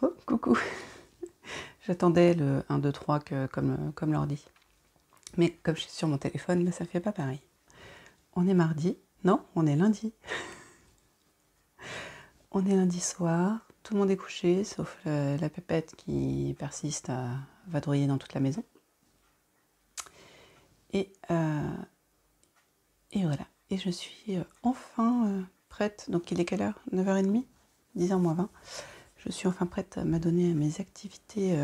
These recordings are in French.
Oh, coucou. J'attendais le 1, 2, 3 comme l'ordi. Mais comme je suis sur mon téléphone, là, ça fait pas pareil. On est mardi. Non, on est lundi. On est lundi soir. Tout le monde est couché, sauf la pépette qui persiste à vadrouiller dans toute la maison. Et voilà. Et je suis enfin prête. Donc il est quelle heure? 9h30 10h moins 20. Je suis enfin prête à m'adonner à mes activités.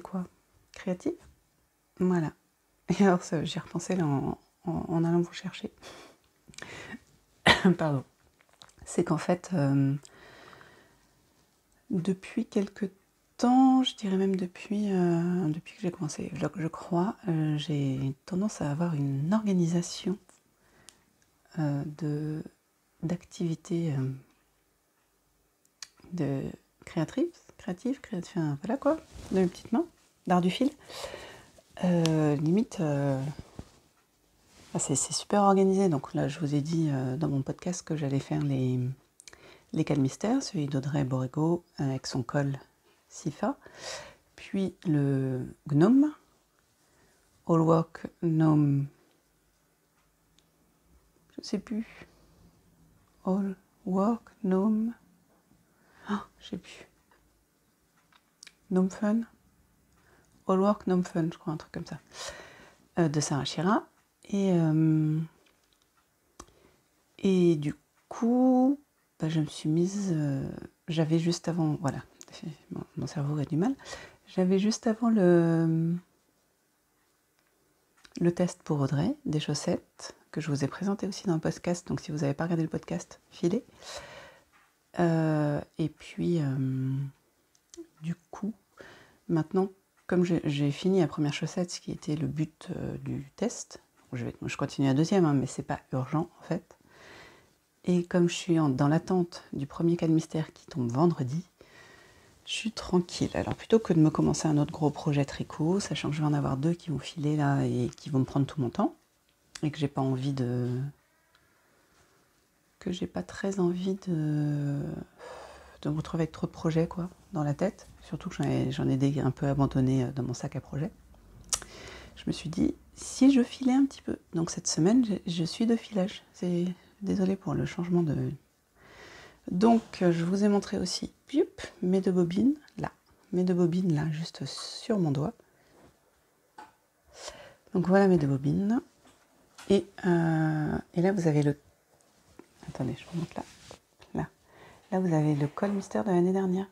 Quoi? Créatives? Voilà. Et alors j'y repensé là en allant vous chercher. Pardon. C'est qu'en fait, depuis quelques temps, je dirais même depuis que j'ai commencé le vlog, je crois, j'ai tendance à avoir une organisation d'activités de créatives, enfin, voilà quoi, de mes petites mains, d'art du fil. Limite, c'est super organisé. Donc là, je vous ai dit dans mon podcast que j'allais faire les calmistères, celui d'Audrey Borrego avec son col Sifa, puis le gnome, All Work Gnome, je sais plus, All Work Gnome, je sais plus, Gnome Fun, All Work Gnome Fun, je crois, un truc comme ça, de Sarah Shira, et du coup, je me suis mise, j'avais juste avant, voilà, mon cerveau a du mal, j'avais juste avant le test pour Audrey, des chaussettes, que je vous ai présenté aussi dans le podcast, donc si vous n'avez pas regardé le podcast, filez. Et puis, du coup, maintenant, comme j'ai fini la première chaussette, ce qui était le but du test, je continue la deuxième, mais c'est pas urgent en fait. Et comme je suis dans l'attente du premier cas de mystère qui tombe vendredi, je suis tranquille. Alors plutôt que de me commencer un autre gros projet tricot, sachant que je vais en avoir 2 qui vont filer là et qui vont me prendre tout mon temps, et que j'ai pas très envie de me retrouver avec trop de projets quoi, dans la tête, surtout que j'en ai un peu abandonné dans mon sac à projets. Je me suis dit, si je filais un petit peu. Donc cette semaine, je suis de filage. Désolée pour le changement de... Donc je vous ai montré aussi mes 2 bobines, là. Mes 2 bobines, là, juste sur mon doigt. Donc voilà mes 2 bobines. Et là, vous avez le... Attendez, je vous montre là. Là, vous avez le col mystère de l'année dernière.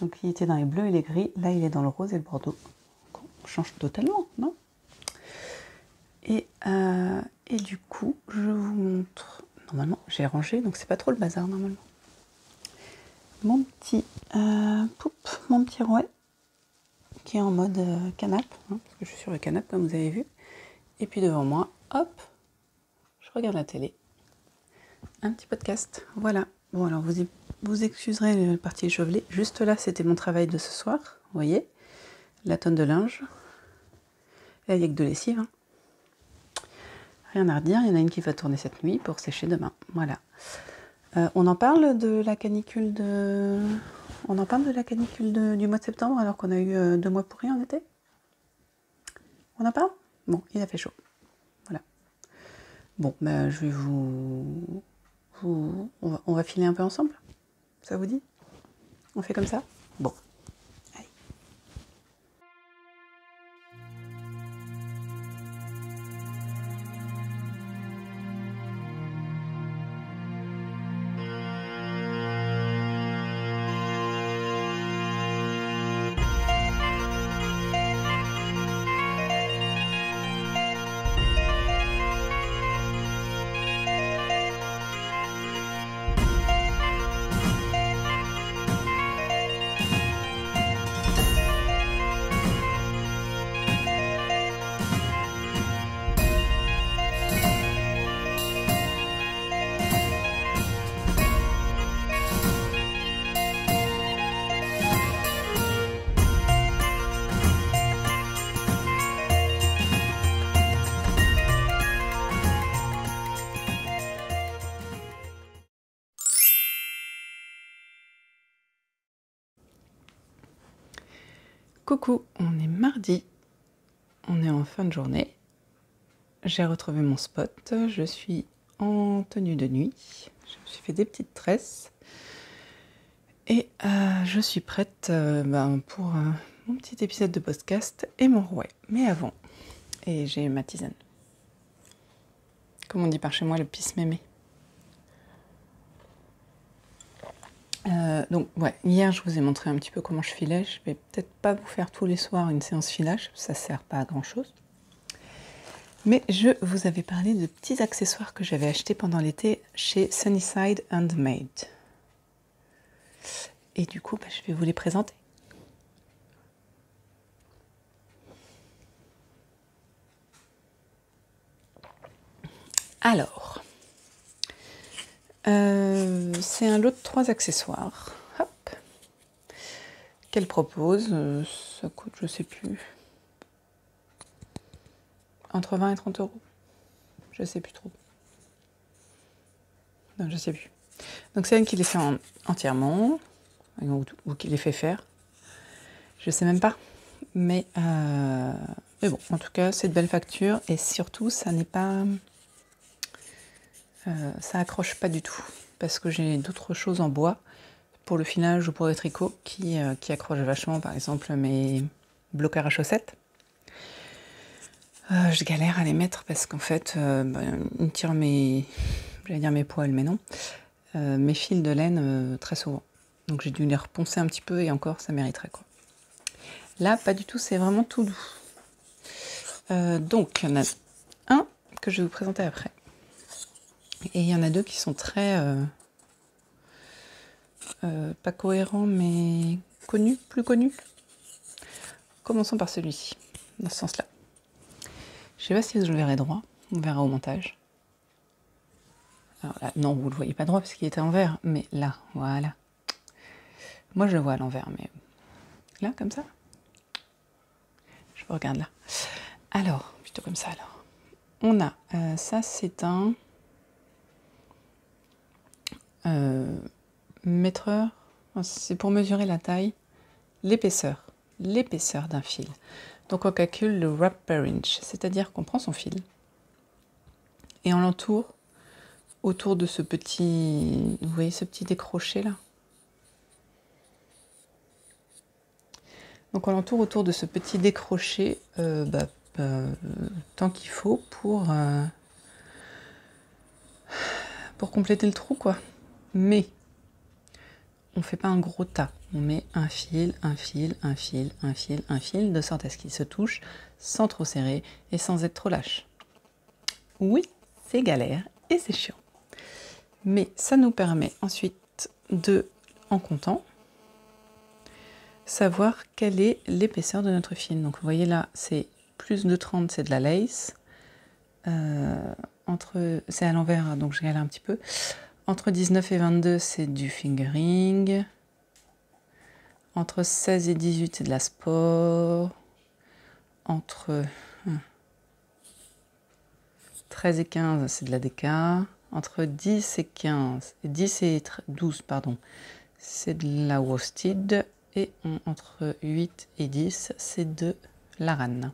Donc il était dans les bleus et les gris. Là, il est dans le rose et le bordeaux. On change totalement, non? Et du coup, je vous montre... Normalement, j'ai rangé, donc c'est pas trop le bazar, normalement. Mon petit rouet, qui est en mode canapé, parce que je suis sur le canapé, comme vous avez vu. Et puis devant moi, hop, je regarde la télé. Un petit podcast, voilà. Bon, alors vous excuserez la partie échevelée. Juste là, c'était mon travail de ce soir, vous voyez. La tonne de linge. Là, il n'y a que de lessive, hein. Rien à redire, il y en a une qui va tourner cette nuit pour sécher demain. Voilà. On en parle de la canicule du mois de septembre alors qu'on a eu 2 mois pourris en été? On en parle? Bon, il a fait chaud. Voilà. Bon, je vais on va filer un peu ensemble? Ça vous dit? On fait comme ça? Bon. Coucou, on est mardi, on est en fin de journée, j'ai retrouvé mon spot, je suis en tenue de nuit, je me suis fait des petites tresses et je suis prête pour mon petit épisode de podcast et mon rouet, mais avant, et j'ai ma tisane. Comme on dit par chez moi, le pisse mémé. Donc ouais, hier je vous ai montré un petit peu comment je filais. Je vais peut-être pas vous faire tous les soirs une séance filage, ça sert pas à grand chose. Mais je vous avais parlé de petits accessoires que j'avais achetés pendant l'été chez Sunnyside Handmade. Et du coup, je vais vous les présenter. Alors, c'est un lot de 3 accessoires. Hop. Qu'elle propose, ça coûte, je sais plus, entre 20 et 30 euros. Je sais plus trop. Non, je sais plus. Donc c'est elle qui les fait entièrement, ou qui les fait faire. Je sais même pas. Mais bon, en tout cas, c'est de belles factures et surtout, ça n'est pas... ça accroche pas du tout. Parce que j'ai d'autres choses en bois pour le filage ou pour le tricot qui accrochent vachement. Par exemple, mes bloqueurs à chaussettes. Je galère à les mettre parce qu'en fait, ils tirent j'allais dire mes poils, mais non. Mes fils de laine très souvent. Donc j'ai dû les reponcer un petit peu et encore, ça mériterait quoi. Là, pas du tout, c'est vraiment tout doux. Donc, il y en a un que je vais vous présenter après. Et il y en a 2 qui sont très... pas cohérents, mais plus connus. Commençons par celui-ci, dans ce sens-là. Je ne sais pas si je le verrai droit, on verra au montage. Alors là, non, vous ne le voyez pas droit parce qu'il était en vert, mais là, voilà. Moi, je le vois à l'envers, mais là, comme ça. Je vous regarde là. Alors, plutôt comme ça, alors. On a, ça c'est un mètreur, c'est pour mesurer la taille, l'épaisseur d'un fil. Donc on calcule le wrap per inch, c'est-à-dire qu'on prend son fil et on l'entoure autour de ce petit, vous voyez ce petit décroché là. Donc on l'entoure autour de ce petit décroché tant qu'il faut pour compléter le trou quoi. Mais on ne fait pas un gros tas. On met un fil, de sorte à ce qu'il se touche sans trop serrer et sans être trop lâche. Oui, c'est galère et c'est chiant. Mais ça nous permet ensuite de, en comptant, savoir quelle est l'épaisseur de notre fil. Donc vous voyez là, c'est plus de 30, c'est de la lace. C'est à l'envers, donc je galère un petit peu. Entre 19 et 22, c'est du fingering. Entre 16 et 18, c'est de la sport. Entre 13 et 15, c'est de la déca. Entre 10 et 12, c'est de la worsted. Et entre 8 et 10, c'est de l'aran.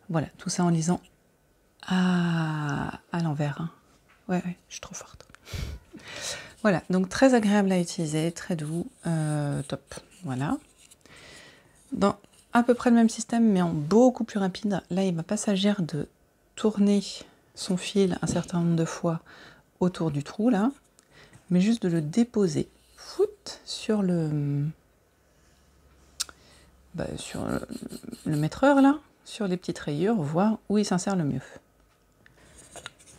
Voilà, tout ça en lisant à l'envers. Hein. Ouais, je suis trop forte. Voilà, donc très agréable à utiliser, très doux, top. Voilà. Dans à peu près le même système, mais en beaucoup plus rapide. Là, il ne va pas s'agir de tourner son fil un certain nombre de fois autour du trou, là, mais juste de le déposer sur le mètreur, là, sur les petites rayures, voir où il s'insère le mieux.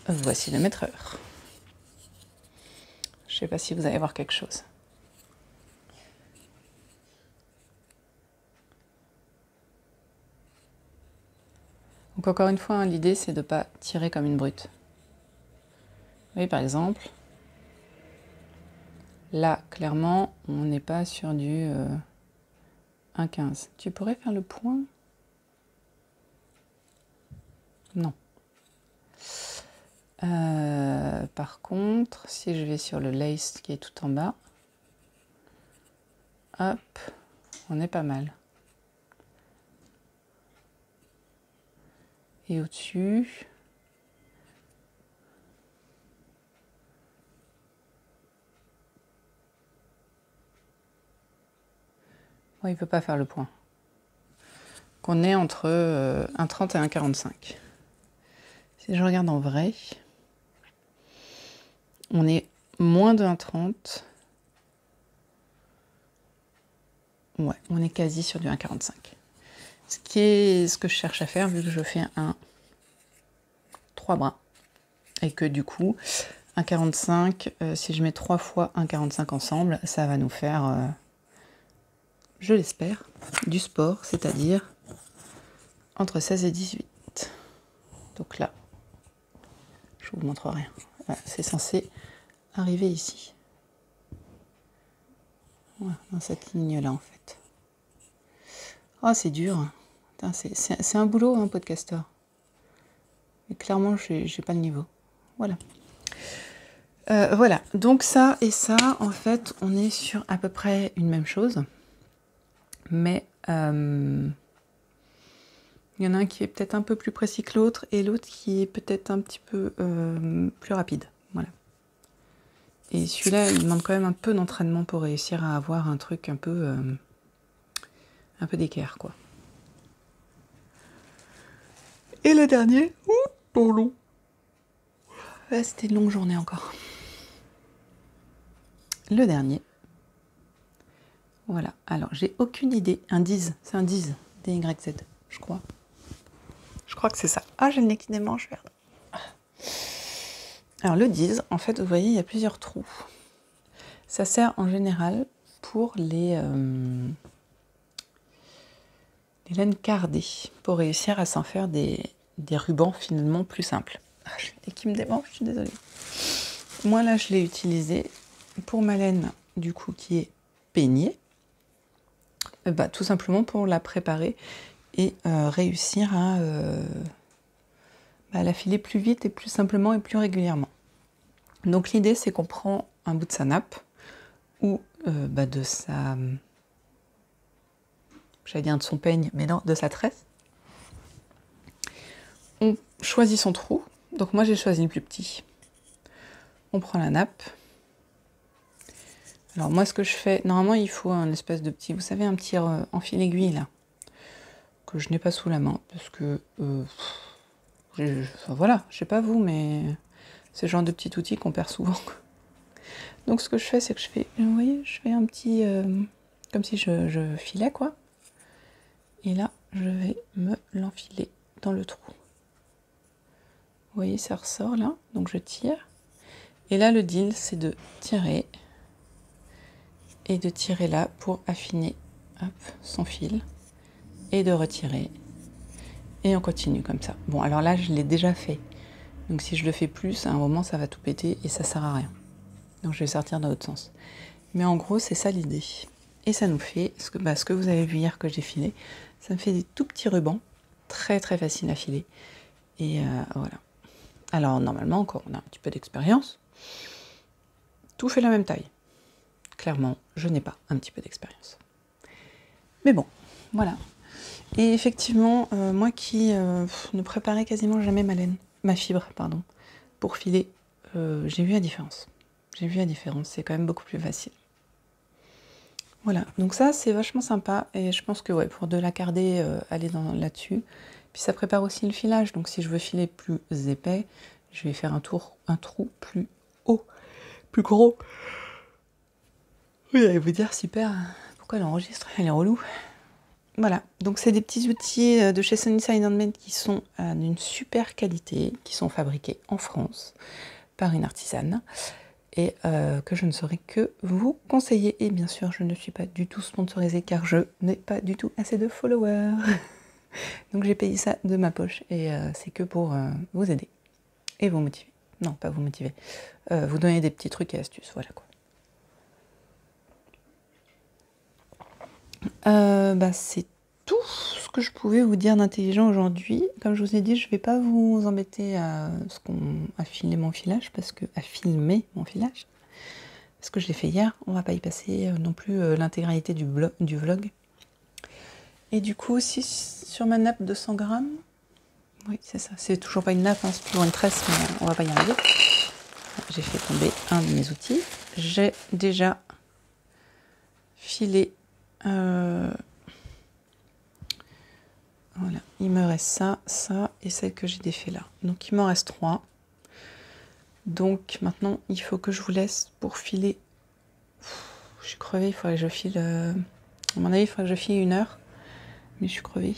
Voici le mètreur. Je ne sais pas si vous allez voir quelque chose. Donc encore une fois, hein, l'idée c'est de ne pas tirer comme une brute. Vous voyez par exemple, là clairement on n'est pas sur du 1,15. Tu pourrais faire le point? Non. Par contre, si je vais sur le lace qui est tout en bas, hop, on est pas mal. et au-dessus. Bon, il ne peut pas faire le point. Qu'on est entre 1,30 et 1,45. Si je regarde en vrai, on est moins de 1,30. Ouais, on est quasi sur du 1,45. Ce qui est ce que je cherche à faire vu que je fais un 3 bras. Et que du coup, 1,45, si je mets 3 fois 1,45 ensemble, ça va nous faire, je l'espère, du sport, c'est-à-dire entre 16 et 18. Donc là, je vous montre rien. Voilà, c'est censé arriver ici. Voilà, dans cette ligne-là en fait. Oh, c'est dur. C'est un boulot, un podcasteur. Mais clairement, j'ai pas le niveau. Voilà. Voilà. Donc ça et ça, en fait, on est sur à peu près une même chose. Mais il y en a un qui est peut-être un peu plus précis que l'autre et l'autre qui est peut-être un petit peu plus rapide. Voilà. Et celui-là, il demande quand même un peu d'entraînement pour réussir à avoir un truc un peu d'équerre, quoi. Et le dernier, pour long. Là, c'était une longue journée encore. Le dernier. Voilà. Alors, j'ai aucune idée. Un DYS. C'est un DYS. DYZ, je crois. Je crois que c'est ça. Ah, j'ai le nez qui démange, merde. Alors, le DYS, en fait, vous voyez, il y a plusieurs trous. Ça sert en général pour les laines cardées, pour réussir à s'en faire des rubans finalement plus simples. Ah, j'ai le nez qui me démange, je suis désolée. Moi, là, je l'ai utilisé pour ma laine, du coup, qui est peignée. Tout simplement pour la préparer et réussir à la filer plus vite et plus simplement et plus régulièrement. Donc l'idée c'est qu'on prend un bout de sa nappe ou de sa, j'allais dire de son peigne, mais non, de sa tresse. On choisit son trou, donc moi j'ai choisi le plus petit. On prend la nappe. Alors moi ce que je fais, normalement il faut un espèce de petit, vous savez, un petit enfil aiguille là, que je n'ai pas sous la main, parce que voilà, je sais pas vous, mais c'est le genre de petit outil qu'on perd souvent. Donc ce que je fais, c'est que vous voyez, je fais un petit, comme si je filais quoi. Et là, je vais me l'enfiler dans le trou. Vous voyez, ça ressort là, donc je tire. Et là, le deal, c'est de tirer et de tirer là pour affiner son fil et de retirer. Et on continue comme ça. Bon, alors là, je l'ai déjà fait. Donc si je le fais plus, à un moment, ça va tout péter et ça sert à rien. Donc je vais sortir dans l'autre sens. Mais en gros, c'est ça l'idée. Et ça nous fait, ce que vous avez vu hier que j'ai filé, ça me fait des tout petits rubans, très très faciles à filer. Et voilà. Alors normalement, quand on a un petit peu d'expérience, tout fait la même taille. Clairement, je n'ai pas un petit peu d'expérience. Mais bon, voilà. Et effectivement, moi qui ne préparais quasiment jamais ma fibre, pour filer, j'ai vu la différence. C'est quand même beaucoup plus facile. Voilà, donc ça c'est vachement sympa et je pense que ouais, pour de la carder, aller là-dessus. Puis ça prépare aussi le filage, donc si je veux filer plus épais, je vais faire un trou plus haut, plus gros. Vous allez vous dire, super, pourquoi elle enregistre, elle est relou. Voilà, donc c'est des petits outils de chez Sunnyside Handmade qui sont d'une super qualité, qui sont fabriqués en France par une artisane. Et que je ne saurais que vous conseiller. Et bien sûr, je ne suis pas du tout sponsorisée car je n'ai pas du tout assez de followers. Donc j'ai payé ça de ma poche et c'est que pour vous aider et vous motiver. Non, pas vous motiver. Vous donner des petits trucs et astuces, voilà quoi. C'est tout ce que je pouvais vous dire d'intelligent aujourd'hui. Comme je vous ai dit, je ne vais pas vous embêter à filmer mon filage, parce que je l'ai fait hier. On va pas y passer non plus l'intégralité du vlog. Et du coup aussi sur ma nappe de 100 grammes, Oui, c'est ça. C'est toujours pas une nappe, hein, c'est toujours une tresse, mais on va pas y arriver. J'ai fait tomber un de mes outils. J'ai déjà filé. Voilà, il me reste ça, ça et celle que j'ai défait là. Donc il m'en reste 3. Donc maintenant, il faut que je vous laisse pour filer. Je suis crevée, il faudrait que je file. À mon avis, il faudrait que je file 1 heure. Mais je suis crevée.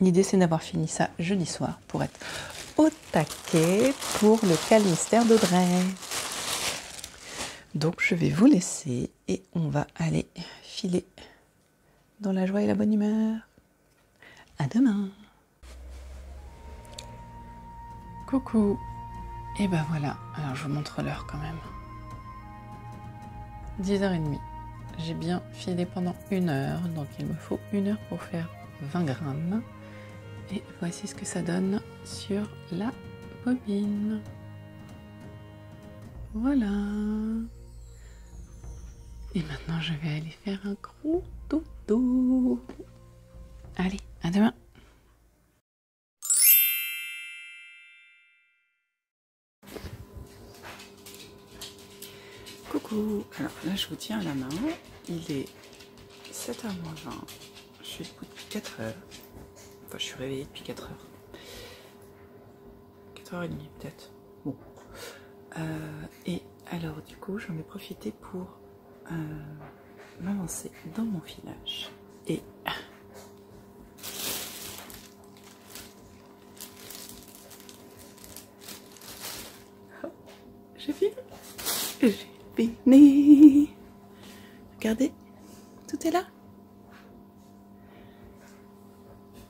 L'idée, c'est d'avoir fini ça jeudi soir pour être au taquet pour le Cal Mystère d'Audrey. Donc, je vais vous laisser et on va aller filer dans la joie et la bonne humeur. À demain. Coucou. Et ben voilà. Alors, je vous montre l'heure quand même. 10h30. J'ai bien filé pendant 1 heure. Donc, il me faut 1 heure pour faire 20 grammes. Et voici ce que ça donne sur la bobine. Voilà. Et maintenant, je vais aller faire un gros dodo. Allez, à demain. Coucou. Alors là, je vous tiens à la main. Il est 7h moins 20. Je suis debout depuis 4 heures. Enfin, je suis réveillée depuis 4 heures. 4h30 peut-être. Bon. Et alors, du coup, j'en ai profité pour m'avancer dans mon filage. Et j'ai fini. J'ai fini. Regardez, tout est là.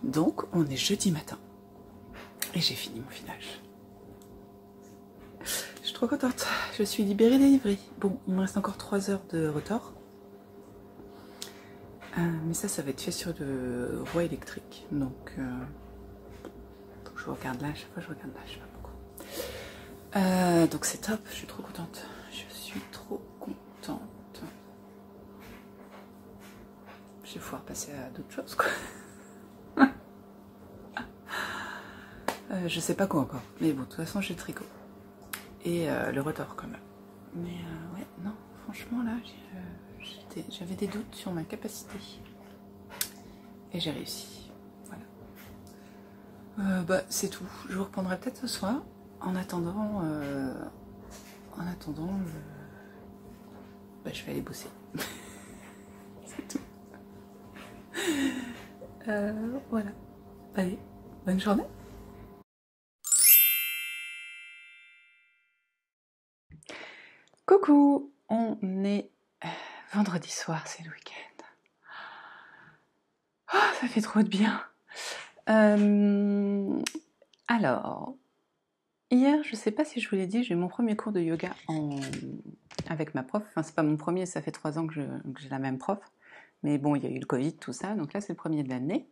Donc, on est jeudi matin. Et j'ai fini mon filage. Je suis trop contente. Je suis libérée, délivrée. Bon, il me reste encore 3 heures de retard. Mais ça va être fait sur le roi électrique. Donc, faut que je regarde là. À chaque fois, je regarde là. Je sais pas pourquoi. Donc, c'est top. Je suis trop contente. Je suis trop contente. Je vais pouvoir passer à d'autres choses, quoi. Je sais pas quoi encore. Mais bon, de toute façon, j'ai le tricot. Et le retard, quand même. Mais ouais, non. Franchement, là, j'avais des doutes sur ma capacité. Et j'ai réussi. Voilà. Bah, c'est tout. Je vous reprendrai peut-être ce soir. En attendant, bah, je vais aller bosser. C'est tout. Voilà. Allez, bonne journée. Coucou, on est vendredi soir, c'est le week-end. Oh, ça fait trop de bien. Alors, hier, je sais pas si je vous l'ai dit, j'ai eu mon premier cours de yoga avec ma prof. Enfin, c'est pas mon premier, ça fait 3 ans que j'ai la même prof. Mais bon, il y a eu le Covid, tout ça, donc là, c'est le premier de l'année.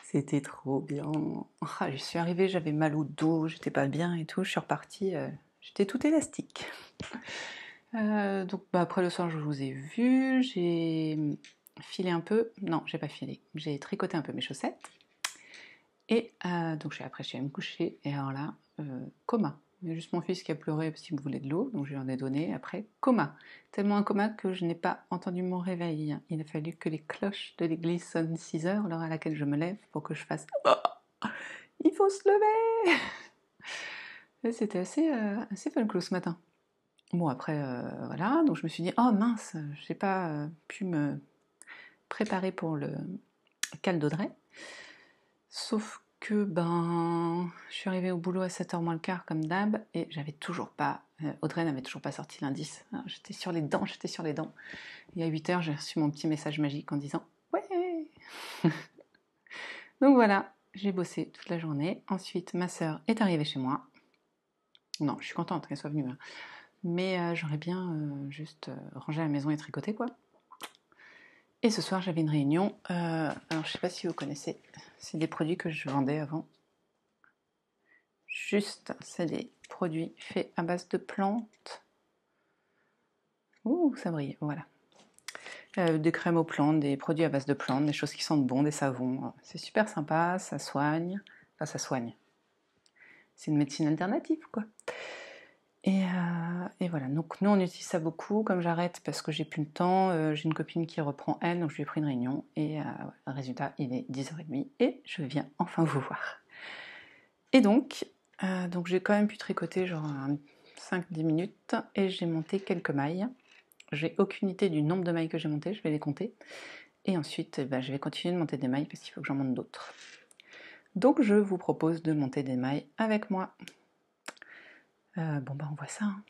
C'était trop bien. Je suis arrivée, j'avais mal au dos, j'étais pas bien et tout. Je suis repartie, j'étais toute élastique. Donc bah, après le soir, je vous ai vu, j'ai filé un peu. Non, j'ai pas filé. J'ai tricoté un peu mes chaussettes. Et donc après, je suis allée me coucher. Et alors là, coma. Il y a juste mon fils qui a pleuré parce qu'il me voulait de l'eau, donc je lui en ai donné. Après, coma. Tellement un coma que je n'ai pas entendu mon réveil. Il a fallu que les cloches de l'église sonnent 6 heures, l'heure à laquelle je me lève, pour que je fasse « Il faut se lever !» C'était assez folklore ce matin. Bon, après, voilà, donc je me suis dit « Oh mince, j'ai pas pu me préparer pour le Cal d'Audrey. » Sauf que, je suis arrivée au boulot à 7h moins le quart, comme d'hab, et j'avais toujours pas... Audrey n'avait toujours pas sorti l'indice. J'étais sur les dents. Et à 8h, j'ai reçu mon petit message magique en disant « Ouais !» Donc voilà, j'ai bossé toute la journée. Ensuite, ma sœur est arrivée chez moi. Non, je suis contente qu'elle soit venue, hein. Mais j'aurais bien juste rangé la maison et tricoté, quoi. Et ce soir, j'avais une réunion. Alors, je sais pas si vous connaissez. C'est des produits que je vendais avant. Juste, c'est des produits faits à base de plantes. Ouh, ça brille, voilà. Des crèmes aux plantes, des produits à base de plantes, des choses qui sentent bon, des savons. C'est super sympa, ça soigne, Enfin, ça soigne. C'est une médecine alternative, quoi. Et voilà, donc nous on utilise ça beaucoup. Comme j'arrête parce que j'ai plus le temps, j'ai une copine qui reprend elle, donc je lui ai pris une réunion. Et le résultat, il est 10h30 et je viens enfin vous voir. Et donc j'ai quand même pu tricoter genre 5-10 minutes et j'ai monté quelques mailles. J'ai aucune idée du nombre de mailles que j'ai montées, je vais les compter. Et ensuite, je vais continuer de monter des mailles parce qu'il faut que j'en monte d'autres. Donc je vous propose de monter des mailles avec moi. On voit ça. Hein.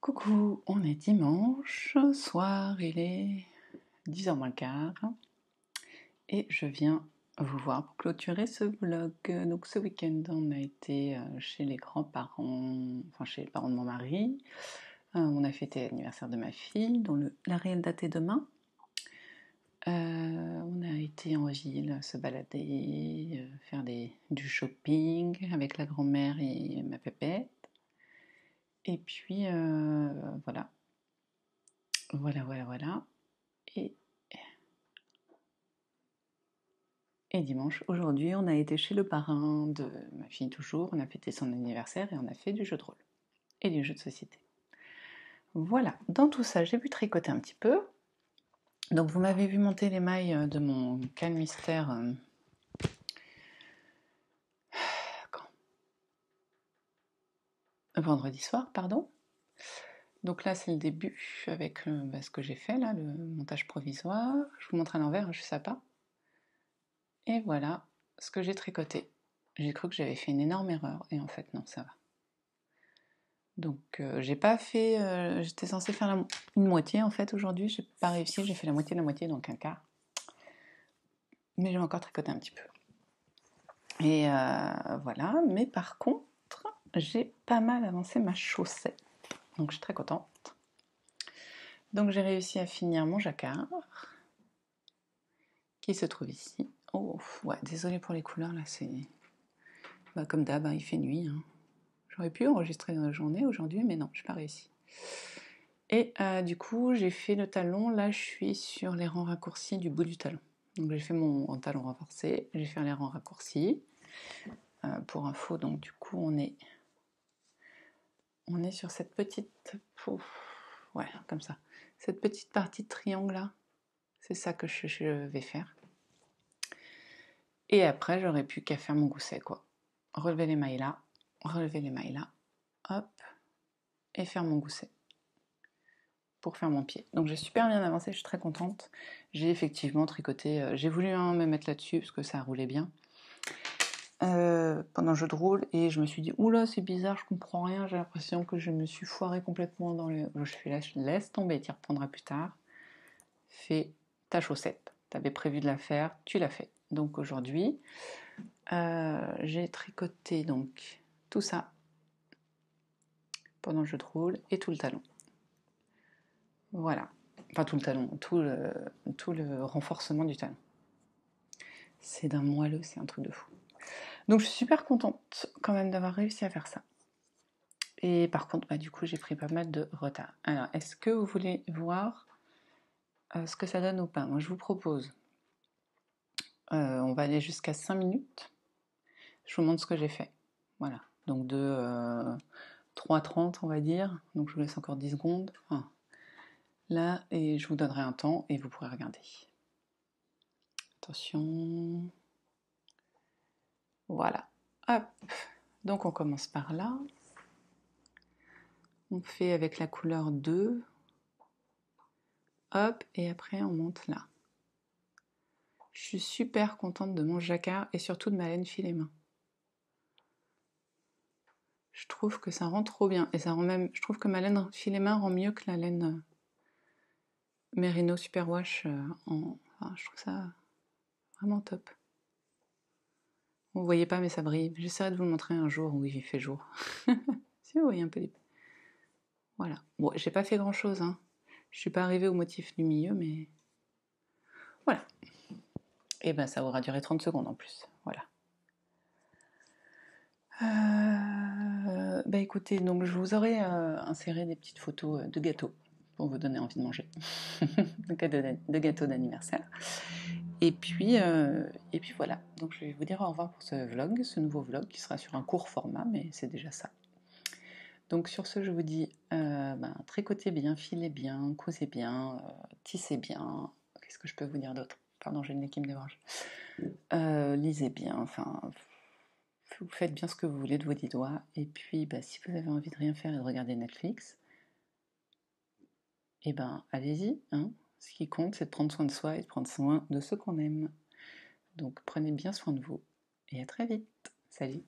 Coucou, on est dimanche soir, il est 10h moins le quart et je viens vous voir pour clôturer ce vlog. Donc ce week-end on a été chez les grands-parents, enfin chez les parents de mon mari. On a fêté l'anniversaire de ma fille dont la réelle date est demain. On a été en ville se balader, faire du shopping avec la grand-mère et ma pépette. Et puis voilà. Et dimanche, aujourd'hui, on a été chez le parrain de ma fille toujours, on a fêté son anniversaire et on a fait du jeu de rôle et du jeu de société. Voilà, dans tout ça, j'ai pu tricoter un petit peu. Donc vous m'avez vu monter les mailles de mon calmystère vendredi soir, pardon. Donc là, c'est le début avec ce que j'ai fait, là, le montage provisoire. Je vous montre à l'envers, je sais pas. Et voilà ce que j'ai tricoté. J'ai cru que j'avais fait une énorme erreur, et en fait, non, ça va. Donc, j'ai pas fait... j'étais censée faire une moitié, en fait, aujourd'hui. J'ai pas réussi, j'ai fait la moitié, donc un quart. Mais j'ai encore tricoté un petit peu. Et voilà, mais par contre, j'ai pas mal avancé ma chaussette. Donc, je suis très contente. Donc, j'ai réussi à finir mon jacquard, qui se trouve ici. Oh, ouais, désolée pour les couleurs, là, c'est... comme d'hab, hein, il fait nuit. Hein. J'aurais pu enregistrer dans la journée aujourd'hui, mais non, je n'ai pas réussi. Et du coup, j'ai fait le talon. Là, je suis sur les rangs raccourcis du bout du talon. Donc, j'ai fait mon talon renforcé. J'ai fait les rangs raccourcis. Pour info, donc du coup, on est sur cette petite... ouais, comme ça. Cette petite partie de triangle là. C'est ça que je vais faire. Et après, j'aurais pu qu'à faire mon gousset, quoi. Relever les mailles là. Relever les mailles là. Hop. Et faire mon gousset. Pour faire mon pied. Donc j'ai super bien avancé, je suis très contente. J'ai effectivement tricoté, j'ai voulu me mettre là-dessus parce que ça roulait bien pendant le jeu de rôle et je me suis dit oula c'est bizarre, je comprends rien, j'ai l'impression que je me suis foirée complètement dans le... Je suis là, je laisse tomber, tu y reprendras plus tard. Fais ta chaussette, t'avais prévu de la faire, tu l'as fait. Donc aujourd'hui, j'ai tricoté donc tout ça pendant le jeu de rôle et tout le talon. Voilà. Enfin, tout le talon, tout le renforcement du talon. C'est d'un moelleux, c'est un truc de fou. Donc, je suis super contente quand même d'avoir réussi à faire ça. Et par contre, du coup, j'ai pris pas mal de retard. Alors, est-ce que vous voulez voir ce que ça donne ou pas? Moi, je vous propose, on va aller jusqu'à 5 minutes. Je vous montre ce que j'ai fait. Voilà. Donc de 3h30, on va dire. Donc je vous laisse encore 10 secondes. Enfin, là, et je vous donnerai un temps et vous pourrez regarder. Attention. Voilà. Hop. Donc on commence par là. On fait avec la couleur 2. Hop. Et après on monte là. Je suis super contente de mon jacquard et surtout de ma laine filet main. Je trouve que ça rend trop bien. Et ça rend même. Je trouve que ma laine filet main rend mieux que la laine Merino Superwash. Enfin, je trouve ça vraiment top. Vous voyez pas, mais ça brille. J'essaierai de vous le montrer un jour où il fait jour. Si vous voyez un peu les... Voilà. Bon, j'ai pas fait grand chose, hein. Je suis pas arrivée au motif du milieu, mais... Voilà. Et ben, ça aura duré 30 secondes en plus. Voilà. Écoutez, donc je vous aurais inséré des petites photos de gâteaux pour vous donner envie de manger. de gâteaux d'anniversaire. Et puis voilà. Donc je vais vous dire au revoir pour ce vlog, ce nouveau vlog qui sera sur un court format, mais c'est déjà ça. Donc sur ce, je vous dis tricotez bien, filez bien, cousez bien, tissez bien. Qu'est-ce que je peux vous dire d'autre? Pardon, j'ai le nez qui me dérange. Lisez bien, enfin, vous faites bien ce que vous voulez de vos 10 doigts. Et puis, si vous avez envie de rien faire et de regarder Netflix, allez-y. Hein. Ce qui compte, c'est de prendre soin de soi et de prendre soin de ceux qu'on aime. Donc prenez bien soin de vous. Et à très vite. Salut.